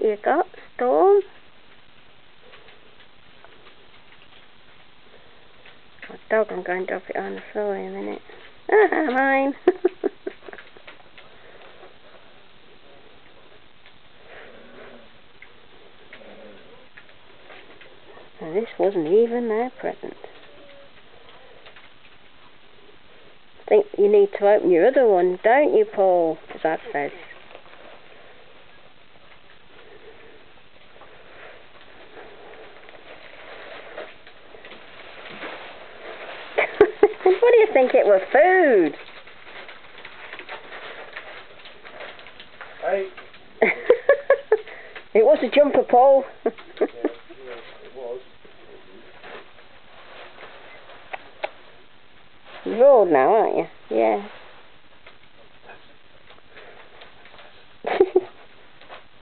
you got, Storm? Oh, dog, I'm going to drop it on the floor in a minute. Ah, mine. And this wasn't even their present. I think you need to open your other one, don't you, Paul? As Dad says. What do you think it was? Food? Hey. It was a jumper, Paul. Yeah, it was. You're old now, aren't you? Yeah.